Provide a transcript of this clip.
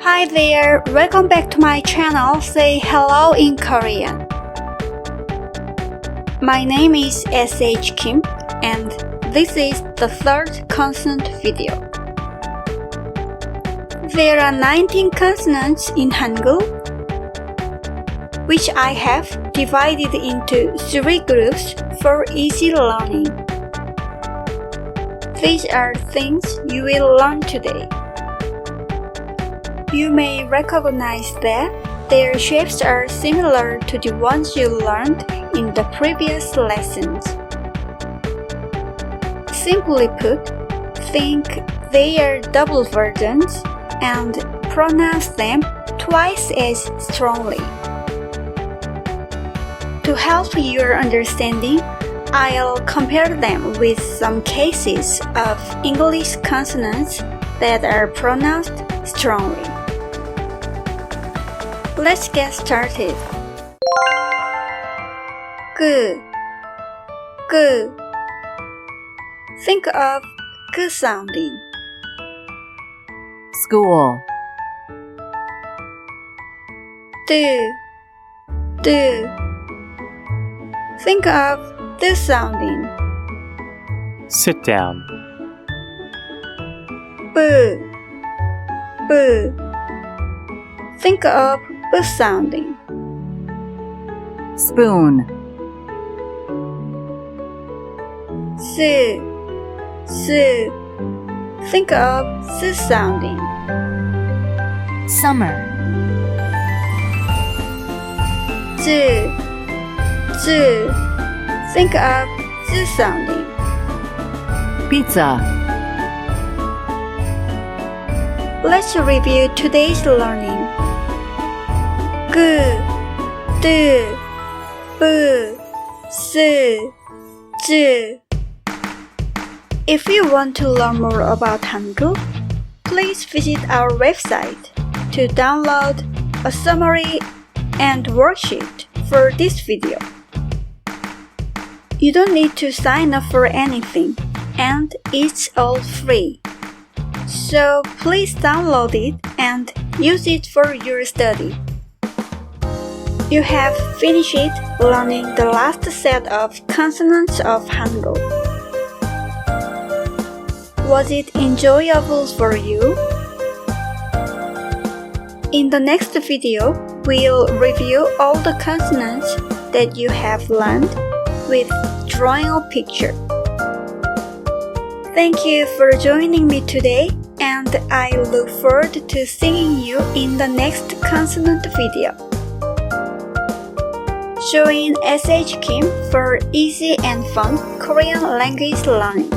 Hi there, welcome back to my channel. Say hello in Korean. My name is SH Kim and this is the third consonant video. There are 19 consonants in Hangul, which I have divided into 3 groups for easy learning. These are things you will learn today. You may recognize that their shapes are similar to the ones you learned in the previous lessons. Simply put, think they are double versions and pronounce them twice as strongly. To help your understanding, I'll compare them with some cases of English consonants that are pronounced strongly. Let's get started. G. Think of G sounding. School. D. Think of D sounding. Sit down. B. Think of B sounding. Spoon. S. Think of S sounding. Summer. Z. Think of Z sounding. Pizza. Let's review today's learning. G, D, B, S, Z. If you want to learn more about Hangul, please visit our website to download a summary and worksheet for this video. You don't need to sign up for anything, and it's all free. So please download it and use it for your study. You have finished learning the last set of consonants of Hangul. Was it enjoyable for you? In the next video, we'll review all the consonants that you have learned with drawing a picture. Thank you for joining me today, and I look forward to seeing you in the next consonant video. Join SH Kim for easy and fun Korean language learning.